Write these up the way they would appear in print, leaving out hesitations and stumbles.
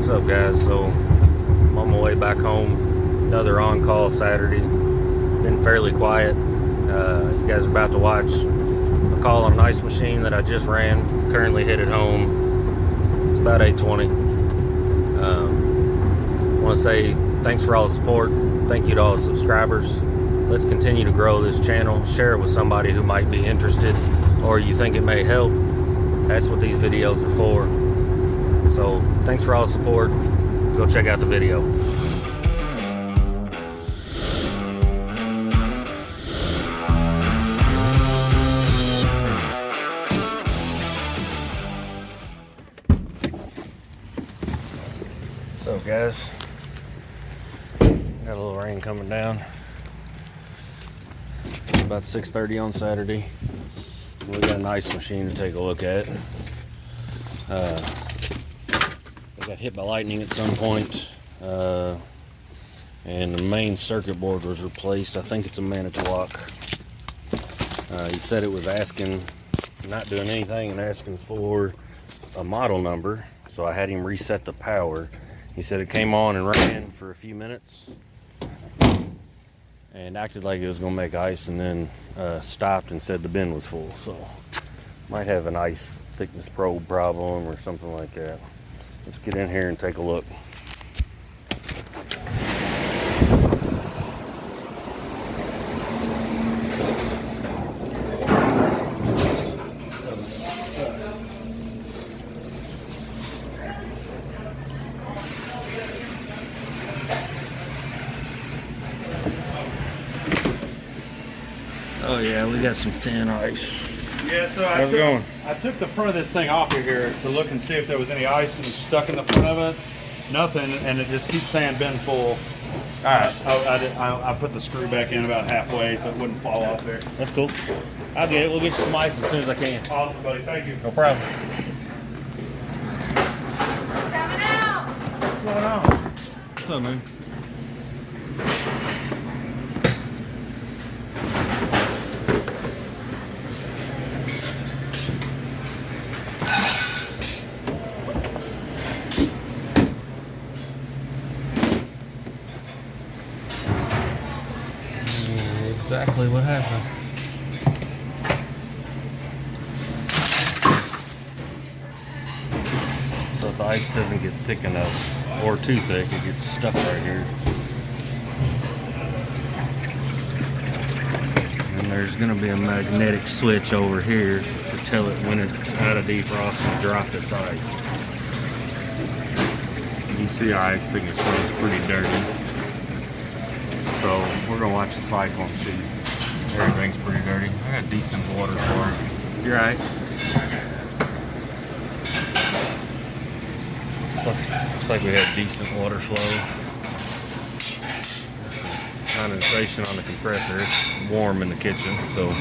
What's up, guys? So I'm on my way back home. Another on-call Saturday. Been fairly quiet. You guys are about to watch a call on an ice machine that I just ran. Currently headed home. It's about 8:20. I want to say thanks for all the support. Thank you to all the subscribers. Let's continue to grow this channel. Share it with somebody who might be interested or you think it may help. That's what these videos are for. So thanks for all the support. Go check out the video. So guys, got a little rain coming down. It's about 6:30 on Saturday. We got an ice machine to take a look at. It got hit by lightning at some point, and the main circuit board was replaced. I think it's a Manitowoc. He said it was asking, not doing anything, and asking for a model number. So I had him reset the power. He said it came on and ran for a few minutes and acted like it was gonna make ice, and then stopped and said the bin was full. So might have an ice thickness probe problem or something like that. Let's get in here and take a look. Oh yeah, we got some thin ice. Yeah, so How's it going? I took the front of this thing off of here to look and see if there was any ice stuck in the front of it. Nothing, and it just keeps saying bin full. All right. I put the screw back in about halfway so it wouldn't fall off there. That's cool. I'll get it. We'll get you some ice as soon as I can. Awesome, buddy. Thank you. No problem. Coming out! What's going on? What's up, man? Exactly what happened. So if the ice doesn't get thick enough or too thick, it gets stuck right here. And there's going to be a magnetic switch over here to tell it when it's out of defrost and drop its ice. You see our ice thickness is pretty dirty. So we're gonna watch the cycle and see. Everything's pretty dirty. I got decent water for it. You're right. Looks like we had decent water flow. Condensation on the compressor. It's warm in the kitchen, so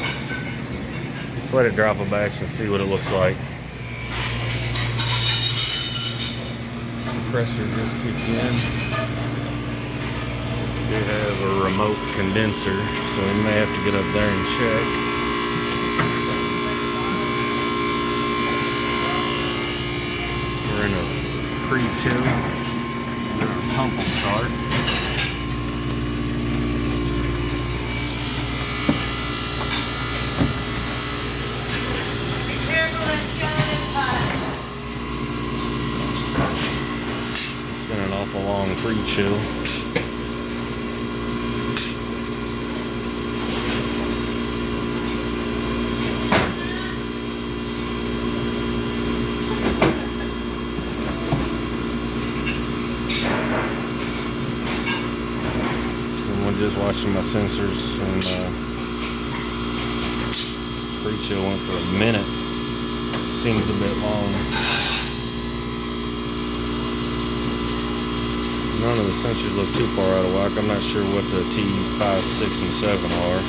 let's let it drop a batch and see what it looks like. Compressor just kicked in. We have a remote condenser, so we may have to get up there and check. We're in a pre-chill. Our pump will start. Be careful, it's going hot. It's been an awful long pre-chill. Just watching my sensors, and pre-chill went for a minute. Seems a bit long. None of the sensors look too far out of whack. I'm not sure what the T5, 6, and 7 are.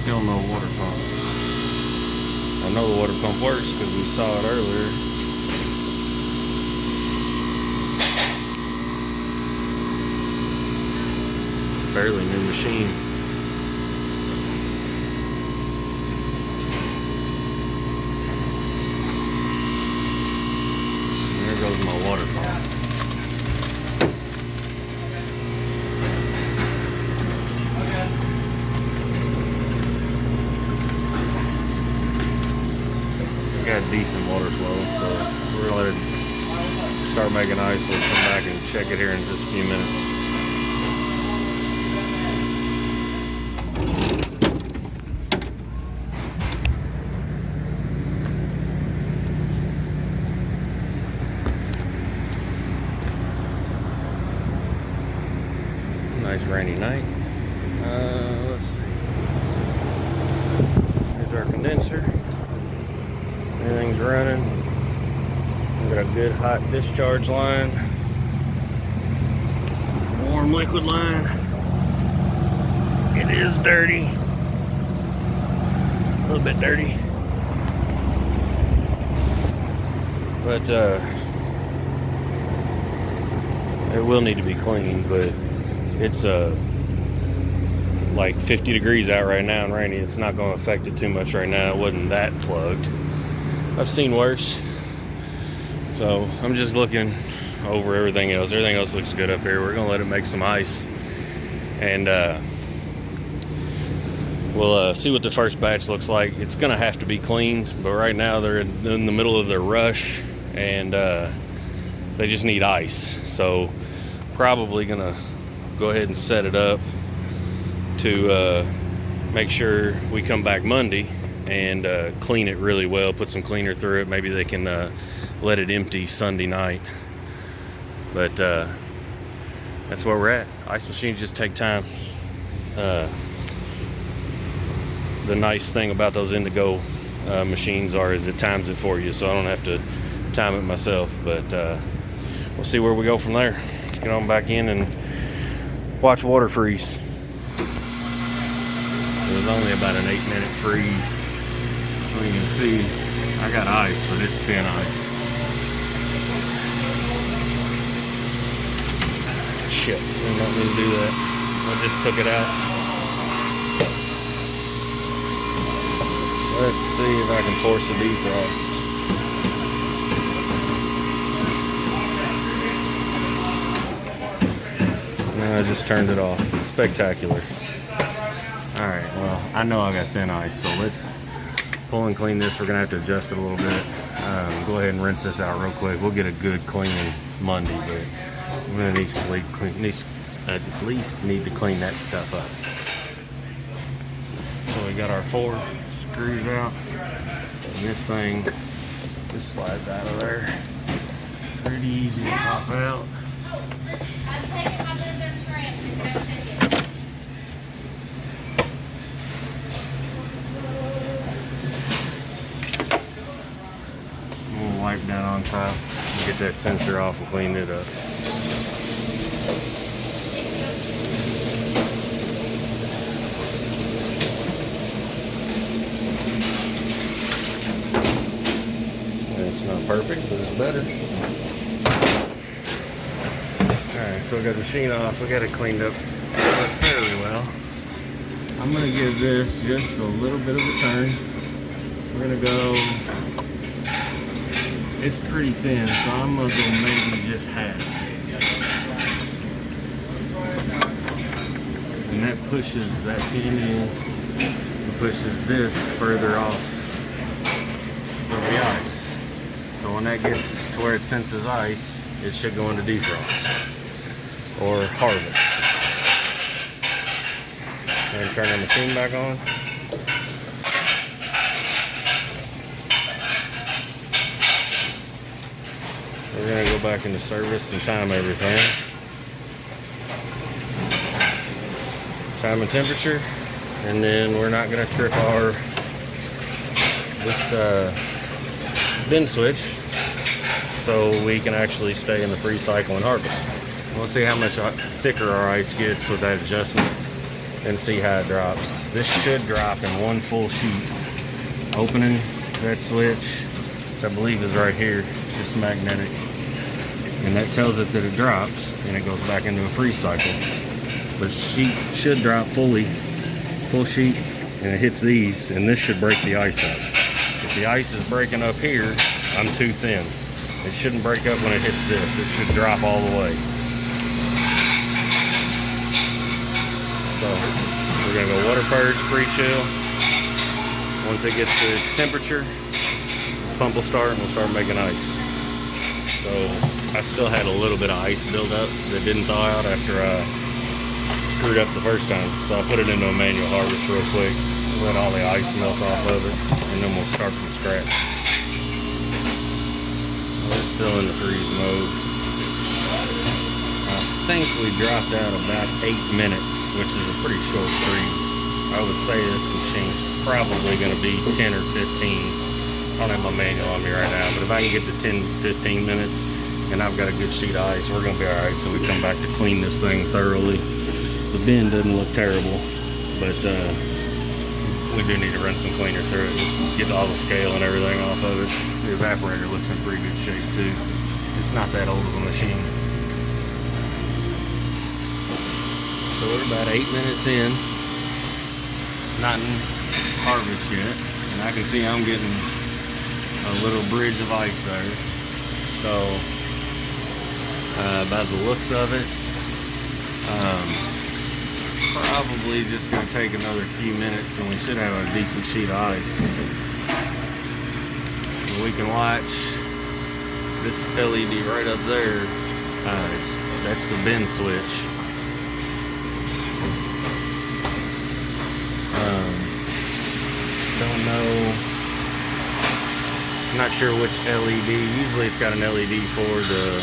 Still no water pump. I know the water pump works because we saw it earlier. fairly new machine. There goes my water pump. Got decent water flow, so we're gonna let it start making ice. We'll come back and check it here in just a few minutes. Nice rainy night. Let's see. Here's our condenser. Everything's running. We've got a good hot discharge line. Warm liquid line. It is dirty. A little bit dirty. But it will need to be cleaned, but it's like 50 degrees out right now and rainy. It's not going to affect it too much right now. It wasn't that plugged. I've seen worse. So I'm just looking over everything else. Everything else looks good up here. We're going to let it make some ice. And we'll see what the first batch looks like. It's going to have to be cleaned. But right now they're in the middle of their rush. And they just need ice. So probably going to go ahead and set it up to make sure we come back Monday and clean it really well, put some cleaner through it. Maybe they can let it empty Sunday night. But that's where we're at. Ice machines just take time. The nice thing about those Indigo machines is it times it for you, so I don't have to time it myself. But we'll see where we go from there. Let's get on back in and watch water freeze. It was only about an 8-minute freeze. Well, you can see I got ice, but it's thin ice. Shit, didn't want me to do that. I just took it out. Let's see if I can force a defrost. No, I just turned it off. Spectacular. Alright, well, I know I got thin ice, so let's pull and clean this. We're going to have to adjust it a little bit. Go ahead and rinse this out real quick. We'll get a good cleaning Monday, but we're going to at least need to clean that stuff up. So we got our 4 screws out. And this thing just slides out of there. Pretty easy to pop out. We'll wipe down on top and get that sensor off and clean it up. It's not perfect, but it's better. Alright, so we got the machine off. We got it cleaned up fairly well. I'm going to give this just a little bit of a turn. We're going to go, it's pretty thin, so I'm going to go maybe just half. And that pushes that pin in, and pushes this further off of the ice. So when that gets to where it senses ice, it should go into defrost or harvest. And turn the machine back on. We're going to go back into service and time everything. Time and temperature. And then we're not going to trip our this bin switch, so we can actually stay in the free cycle and harvest. We'll see how much thicker our ice gets with that adjustment and see how it drops. This should drop in one full sheet. Opening that switch, which I believe is right here, it's just magnetic, and that tells it that it drops and it goes back into a freeze cycle. the sheet should drop fully, full sheet, and it hits these, and this should break the ice up. If the ice is breaking up here, I'm too thin. It shouldn't break up when it hits this. It should drop all the way. So we're gonna go water purge, pre-chill. Once it gets to its temperature, the pump will start and we'll start making ice. So I still had a little bit of ice build up that didn't thaw out after I screwed up the first time. So I put it into a manual harvest real quick, let all the ice melt off of it, and then we'll start from scratch. We're still in the freeze mode. I think we dropped out about 8 minutes, which is a pretty short freeze. I would say this machine's probably going to be 10 or 15. I don't have my manual on me right now, but if I can get to 10, 15 minutes and I've got a good sheet of ice, we're going to be all right till we come back to clean this thing thoroughly. The bin doesn't look terrible, but we do need to run some cleaner through it. Just get all the scale and everything off of it. The evaporator looks in pretty good shape too. It's not that old of a machine. So we're about 8 minutes in. Not in harvest yet, and I can see I'm getting a little bridge of ice there. So by the looks of it, probably just going to take another few minutes and we should have a decent sheet of ice. And we can watch this LED right up there. That's the bin switch. Don't know. I'm not sure which LED. Usually it's got an LED for the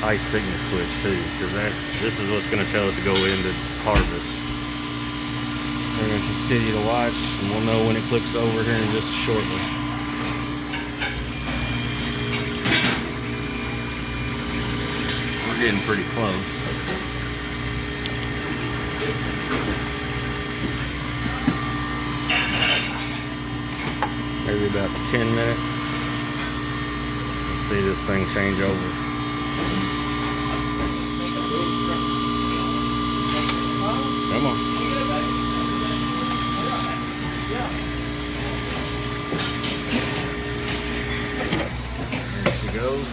ice thickness switch too, because this is what's going to tell it to go into harvest. We're going to continue to watch, and we'll know when it clicks over here in just shortly. We're getting pretty close. Maybe about 10 minutes. Let's see this thing change over. Come on. There she goes.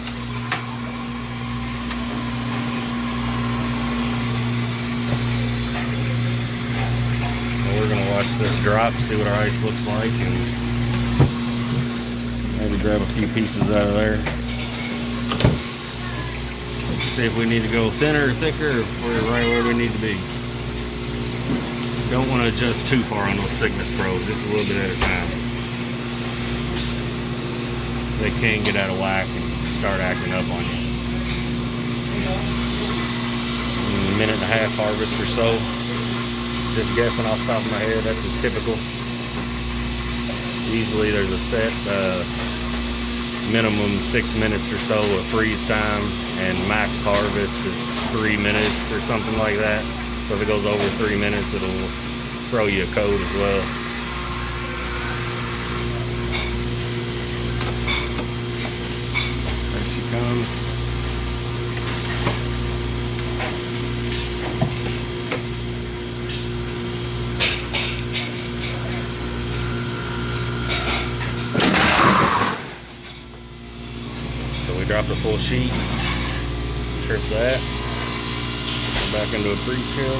Well, we're gonna watch this drop, see what our ice looks like, and maybe grab a few pieces out of there. See if we need to go thinner or thicker, or if we're right where we need to be. Don't want to adjust too far on those thickness probes, just a little bit at a time. They can get out of whack and start acting up on you. A minute and a half harvest or so. Just guessing off the top of my head, that's a typical. Usually there's a set minimum 6 minutes or so of freeze time, and max harvest is 3 minutes or something like that. So if it goes over 3 minutes, it'll throw you a code as well. There she comes. Drop the full sheet, trip that, go back into a pre-chill,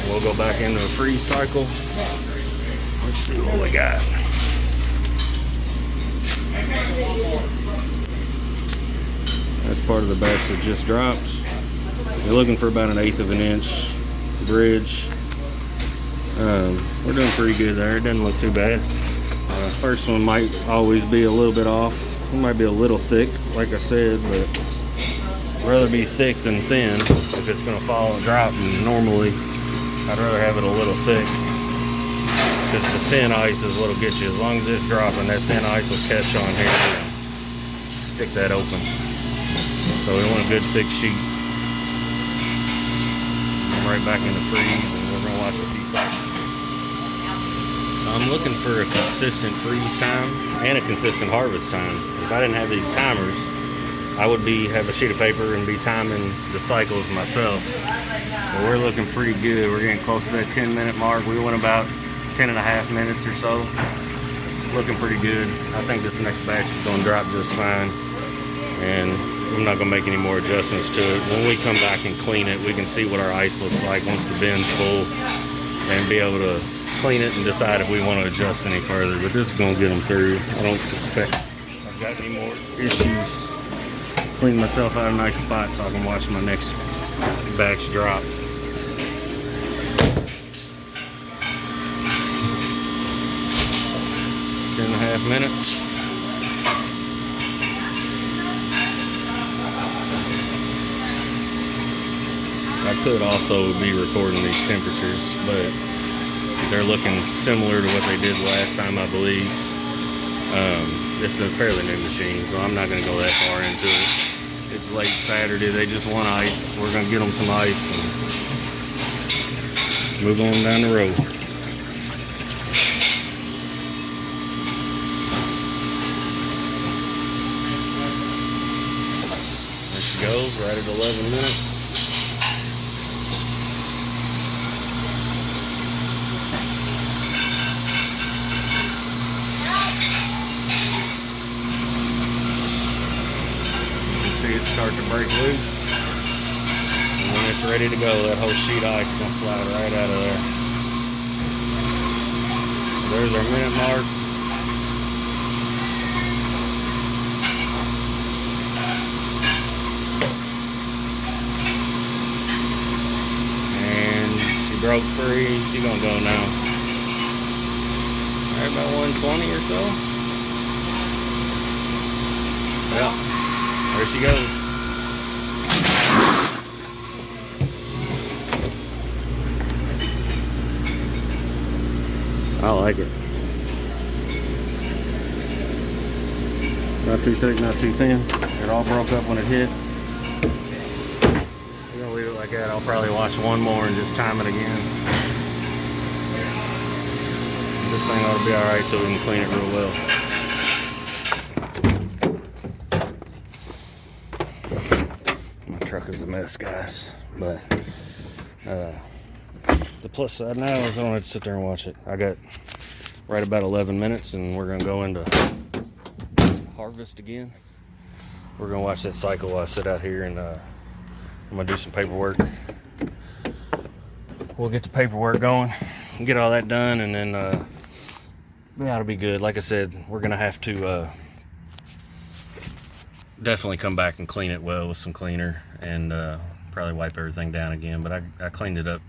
we'll go back into a freeze cycle. Let's see what we got. That's part of the batch that just dropped. You're looking for about 1/8 of an inch bridge. We're doing pretty good there, it doesn't look too bad. First one might always be a little bit off. It might be a little thick, like I said, but I'd rather be thick than thin if it's going to fall and drop. And normally, I'd rather have it a little thick, because the thin ice is what'll get you. As long as it's dropping, that thin ice will catch on here and stick that open. So we want a good thick sheet. I'm right back in the freeze, and we're going to watch a few cycles. I'm looking for a consistent freeze time and a consistent harvest time. If I didn't have these timers, I would have a sheet of paper and be timing the cycles myself. But we're looking pretty good. We're getting close to that 10-minute mark. We went about 10 and a half minutes or so. Looking pretty good. I think this next batch is going to drop just fine. And I'm not going to make any more adjustments to it. When we come back and clean it, we can see what our ice looks like once the bin's full and be able to clean it and decide if we want to adjust any further. But this is going to get them through. I don't suspect I've got any more issues. Clean myself out a nice spot so I can watch my next batch drop. 10.5 minutes. I could also be recording these temperatures, but they're looking similar to what they did last time, I believe. This is a fairly new machine, so I'm not going to go that far into it. It's late Saturday. They just want ice. We're going to get them some ice and move on down the road. There she goes, right at 11 minutes. See it start to break loose, and when it's ready to go, that whole sheet of ice is going to slide right out of there. There's our minute mark. And she broke free. She's going to go now. Right about 120 or so. Yeah. There she goes. I like it. Not too thick, not too thin. It all broke up when it hit. We're gonna leave it like that. I'll probably watch one more and just time it again. This thing ought to be alright till we can clean it real well. Truck is a mess, guys, but the plus side now is I don't have to sit there and watch it. I got right about 11 minutes and we're gonna go into harvest again. We're gonna watch that cycle while I sit out here, and I'm gonna do some paperwork. We'll get the paperwork going and get all that done, and then yeah, it'll be good. Like I said, we're gonna have to definitely come back and clean it well with some cleaner, and probably wipe everything down again, but I cleaned it up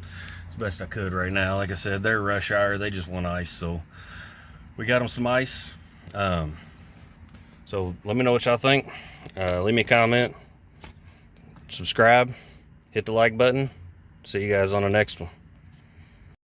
as best I could right now. Like I said, they're rush hour. They just want ice, so we got them some ice. So let me know what y'all think. Leave me a comment, subscribe, hit the like button. See you guys on the next one.